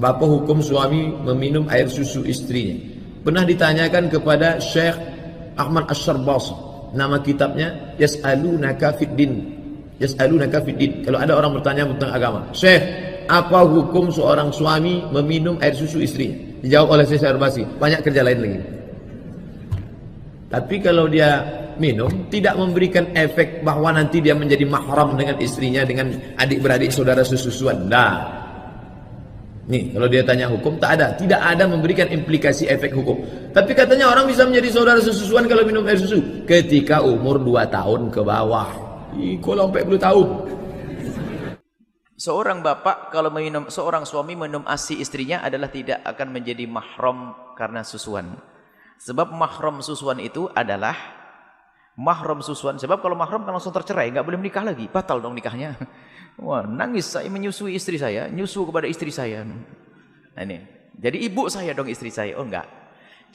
Bapa hukum suami meminum air susu istrinya. Pernah ditanyakan kepada Syekh Ahmad Asyarbasi, nama kitabnya Yas'alunaka Fiddin. Yas'alunaka Fiddin. Kalau ada orang bertanya tentang agama, Syekh, apa hukum seorang suami meminum air susu istrinya? Dijawab oleh Syekh Asyarbasi, banyak kerja lain lagi. Tapi kalau dia minum, tidak memberikan efek bahwa nanti dia menjadi mahram dengan istrinya, dengan adik-beradik saudara sesusuan. Nah, nih, kalau dia tanya hukum, tak ada. Tidak ada memberikan implikasi efek hukum. Tapi katanya orang bisa menjadi saudara sesusuan kalau minum air susu ketika umur 2 tahun ke bawah. Kalau sampai 10 tahun. Seorang bapak kalau minum, seorang suami minum ASI istrinya adalah tidak akan menjadi mahram karena susuan. Sebab mahram susuan itu adalah mahram susuan. Sebab kalau mahram kan langsung tercerai, nggak boleh menikah lagi, batal dong nikahnya. Wah, nangis saya menyusui istri saya, nyusu kepada istri saya. Nah ini, jadi ibu saya dong istri saya. Oh enggak.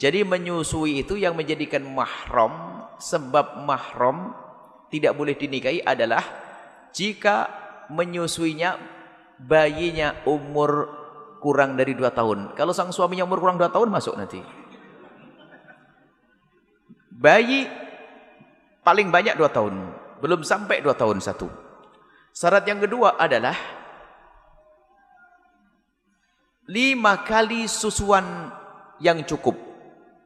Jadi menyusui itu yang menjadikan mahram, sebab mahram tidak boleh dinikahi adalah jika menyusuinya bayinya umur kurang dari 2 tahun. Kalau sang suaminya umur kurang 2 tahun masuk nanti. Bayi paling banyak 2 tahun, belum sampai 2 tahun satu. Syarat yang kedua adalah 5 kali susuan yang cukup.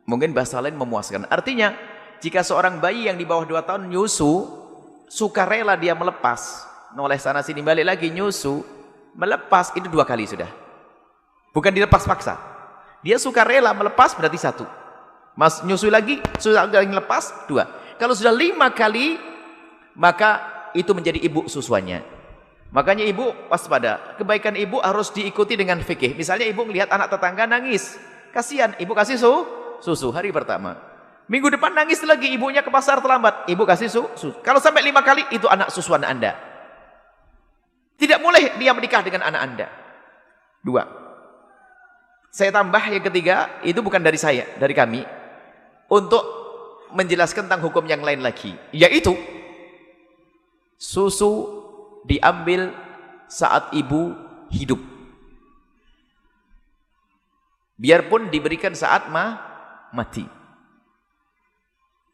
Mungkin bahasa lain memuaskan. Artinya, jika seorang bayi yang di bawah 2 tahun nyusu, sukarela dia melepas. Noleh sana sini balik lagi nyusu, melepas itu 2 kali sudah. Bukan dilepas paksa. Dia sukarela melepas berarti 1. Mas nyusu lagi, sudah lepas 2. Kalau sudah 5 kali, maka itu menjadi ibu susuannya. Makanya ibu waspada. Kebaikan ibu harus diikuti dengan fikih. Misalnya ibu melihat anak tetangga nangis, kasihan, ibu kasih susu hari pertama. Minggu depan nangis lagi, ibunya ke pasar terlambat, ibu kasih susu. Kalau sampai 5 kali, itu anak susuan Anda. Tidak boleh dia menikah dengan anak Anda. 2. Saya tambah yang ketiga, itu bukan dari saya, dari kami, untuk menjelaskan tentang hukum yang lain lagi, yaitu susu diambil saat ibu hidup. Biarpun diberikan saat mati.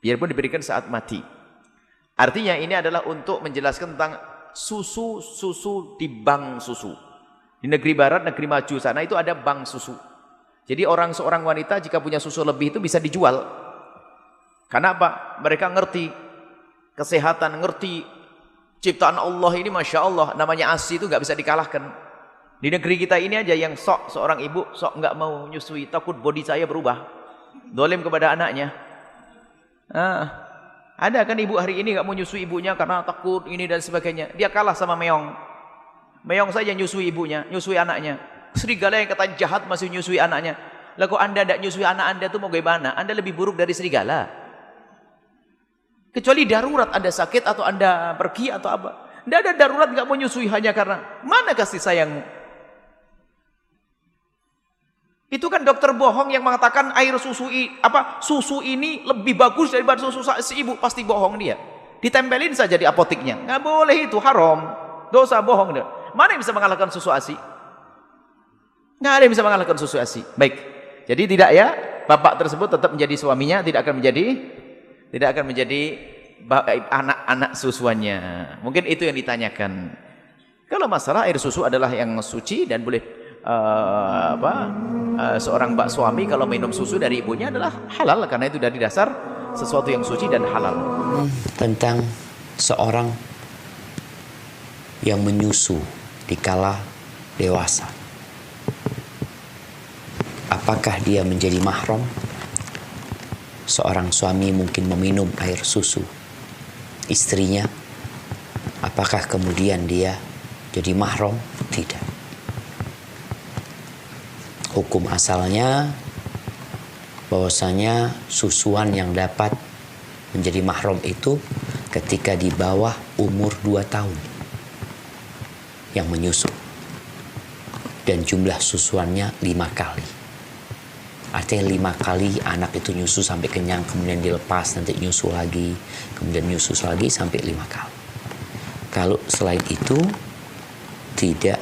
Biarpun diberikan saat mati. Artinya ini adalah untuk menjelaskan tentang susu di bank susu. Di negeri barat, negeri maju sana itu ada bank susu. Jadi seorang wanita jika punya susu lebih itu bisa dijual. Karena apa? Mereka ngerti kesehatan, ngerti ciptaan Allah ini, Masya Allah, namanya ASI itu nggak bisa dikalahkan. Di negeri kita ini aja yang seorang ibu nggak mau nyusui, takut body saya berubah, dolim kepada anaknya. Ada kan ibu hari ini nggak mau nyusui ibunya karena takut ini dan sebagainya. Dia kalah sama meong. Meong saja nyusui ibunya, nyusui anaknya. Serigala yang kata jahat masih nyusui anaknya. Lah kok Anda tidak nyusui anak Anda tuh mau gimana? Anda lebih buruk dari serigala. Kecuali darurat Anda sakit atau Anda pergi atau apa. Tidak ada darurat nggak mau nyusui hanya karena mana kasih sayangmu. Itu kan dokter bohong yang mengatakan air susu ini lebih bagus daripada susu si ibu, pasti bohong dia. Ditempelin saja di apotiknya. Nggak boleh itu, haram. Dosa bohong dia. Mana yang bisa mengalahkan susu ASI? Nggak ada yang bisa mengalahkan susu ASI. Baik. Jadi tidak ya, bapak tersebut tetap menjadi suaminya, tidak akan menjadi anak-anak susuannya. Mungkin itu yang ditanyakan. Kalau masalah air susu adalah yang suci dan boleh seorang suami kalau minum susu dari ibunya adalah halal karena itu dari dasar sesuatu yang suci dan halal. Tentang seorang yang menyusu dikala dewasa. Apakah dia menjadi mahram? Seorang suami mungkin meminum air susu istrinya, apakah kemudian dia jadi mahram? Tidak. Hukum asalnya bahwasanya susuan yang dapat menjadi mahram itu ketika di bawah umur 2 tahun yang menyusu, dan jumlah susuannya 5 kali. Artinya 5 kali anak itu nyusu sampai kenyang, kemudian dilepas, nanti nyusu lagi, kemudian nyusu lagi sampai 5 kali. Kalau selain itu tidak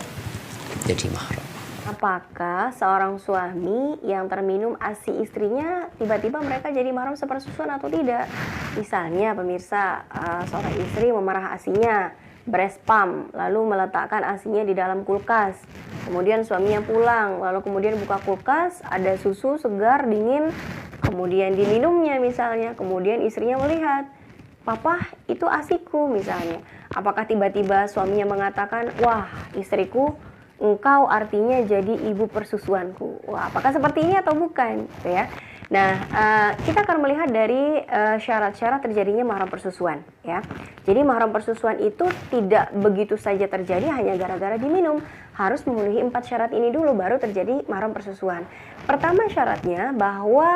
jadi mahram. apakah seorang suami yang terminum ASI istrinya tiba-tiba mereka jadi mahram sepersusuan atau tidak? Misalnya pemirsa, seorang istri memerah ASInya, breast pump, lalu meletakkan ASInya di dalam kulkas. Kemudian suaminya pulang, lalu kemudian buka kulkas, ada susu segar, dingin, kemudian diminumnya misalnya. Kemudian istrinya melihat, "Papa, itu ASIku," misalnya. Apakah tiba-tiba suaminya mengatakan, "Wah, istriku, engkau artinya jadi ibu persusuanku." Wah, apakah seperti ini atau bukan? Gitu ya. Nah, kita akan melihat dari syarat-syarat terjadinya mahram persusuan, ya. Jadi mahram persusuan itu tidak begitu saja terjadi hanya gara-gara diminum. Harus memenuhi 4 syarat ini dulu baru terjadi mahram persusuan. Pertama syaratnya bahwa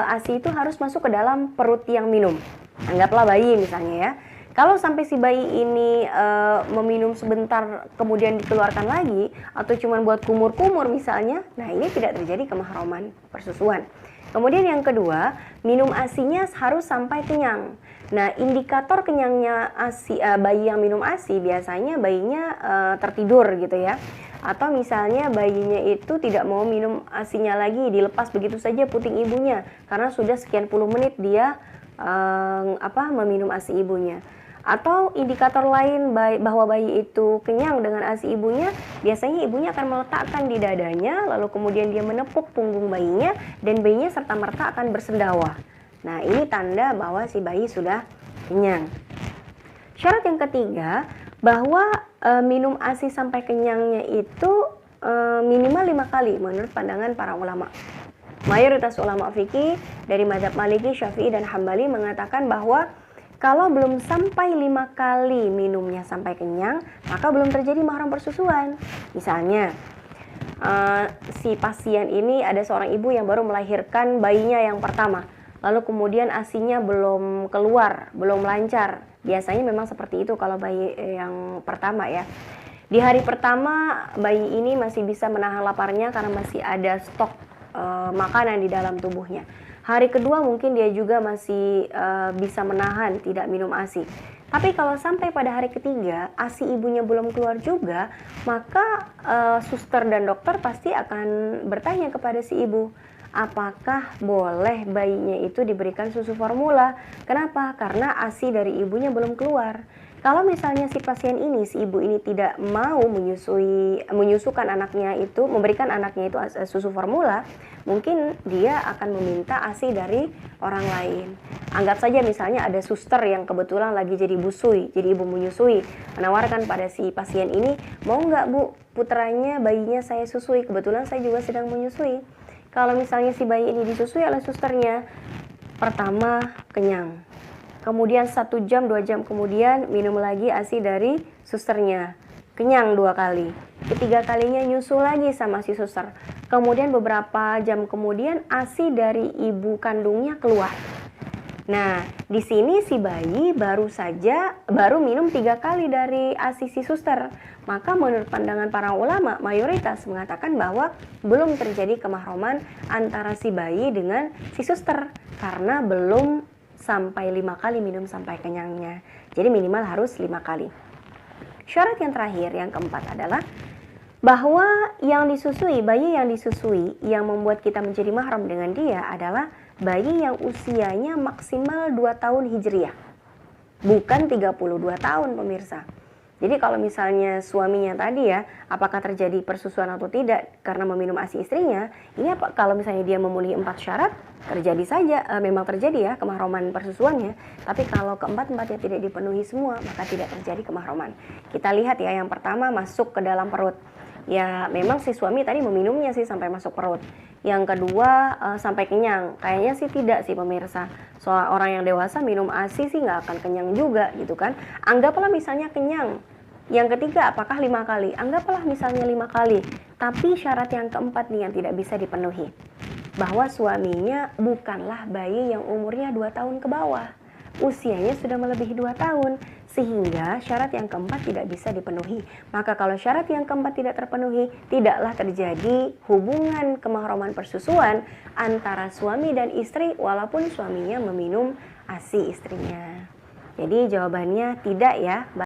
ASI itu harus masuk ke dalam perut yang minum. Anggaplah bayi misalnya ya. Kalau sampai si bayi ini meminum sebentar kemudian dikeluarkan lagi atau cuma buat kumur-kumur misalnya, nah ini tidak terjadi kemahraman persusuan. Kemudian yang kedua, minum ASInya harus sampai kenyang. Nah, indikator kenyangnya ASI, bayi yang minum ASI biasanya bayinya tertidur gitu ya. Atau misalnya bayinya itu tidak mau minum ASInya lagi, dilepas begitu saja puting ibunya karena sudah sekian puluh menit dia meminum ASI ibunya. Atau indikator lain bahwa bayi itu kenyang dengan ASI ibunya, biasanya ibunya akan meletakkan di dadanya, lalu kemudian dia menepuk punggung bayinya, dan bayinya serta-merta akan bersendawa. Nah, ini tanda bahwa si bayi sudah kenyang. Syarat yang ketiga, bahwa minum ASI sampai kenyangnya itu minimal 5 kali menurut pandangan para ulama. Mayoritas ulama fikih dari mazhab Maliki, Syafi'i, dan Hambali mengatakan bahwa kalau belum sampai 5 kali minumnya sampai kenyang, maka belum terjadi mahram persusuan. Misalnya, si pasien ini ada seorang ibu yang baru melahirkan bayinya yang pertama. Lalu kemudian ASInya belum keluar, belum lancar. Biasanya memang seperti itu kalau bayi yang pertama ya. Di hari pertama, bayi ini masih bisa menahan laparnya karena masih ada stok makanan di dalam tubuhnya. Hari kedua mungkin dia juga masih bisa menahan tidak minum ASI. Tapi kalau sampai pada hari ketiga ASI ibunya belum keluar juga, maka suster dan dokter pasti akan bertanya kepada si ibu, apakah boleh bayinya itu diberikan susu formula? Kenapa? Karena ASI dari ibunya belum keluar. Kalau misalnya si pasien ini, si ibu ini tidak mau menyusukan anaknya itu, memberikan anaknya itu susu formula, mungkin dia akan meminta ASI dari orang lain. Anggap saja misalnya ada suster yang kebetulan lagi jadi busui, jadi ibu menyusui, menawarkan pada si pasien ini, mau nggak bu, putranya, bayinya saya susui, kebetulan saya juga sedang menyusui. Kalau misalnya si bayi ini disusui oleh susternya, pertama kenyang. Kemudian 1 jam, 2 jam kemudian minum lagi ASI dari susternya. Kenyang 2 kali. Ketiga kalinya nyusu lagi sama si suster. Kemudian beberapa jam kemudian ASI dari ibu kandungnya keluar. Nah, di sini si bayi baru minum 3 kali dari ASI si suster. Maka menurut pandangan para ulama, mayoritas mengatakan bahwa belum terjadi kemahraman antara si bayi dengan si suster. Karena belum sampai 5 kali minum sampai kenyangnya. Jadi minimal harus 5 kali. Syarat yang terakhir, yang keempat adalah bahwa bayi yang disusui yang membuat kita menjadi mahram dengan dia adalah bayi yang usianya maksimal 2 tahun hijriah. Bukan 32 tahun pemirsa. Jadi kalau misalnya suaminya tadi ya, apakah terjadi persusuan atau tidak karena meminum ASI istrinya, ini apa kalau misalnya dia memenuhi 4 syarat, terjadi saja, memang terjadi ya kemahraman persusuannya. Tapi kalau keempat-empatnya tidak dipenuhi semua, maka tidak terjadi kemahraman. Kita lihat ya, yang pertama masuk ke dalam perut. Ya memang si suami tadi meminumnya sih sampai masuk perut. Yang kedua sampai kenyang, kayaknya sih tidak sih pemirsa. Soal orang yang dewasa minum ASI sih nggak akan kenyang juga gitu kan. Anggaplah misalnya kenyang. Yang ketiga, apakah 5 kali? Anggaplah misalnya 5 kali. Tapi syarat yang keempat nih yang tidak bisa dipenuhi. Bahwa suaminya bukanlah bayi yang umurnya 2 tahun ke bawah. Usianya sudah melebihi 2 tahun. Sehingga syarat yang keempat tidak bisa dipenuhi. Maka kalau syarat yang keempat tidak terpenuhi, tidaklah terjadi hubungan kemahraman persusuan antara suami dan istri walaupun suaminya meminum ASI istrinya. Jadi jawabannya tidak ya.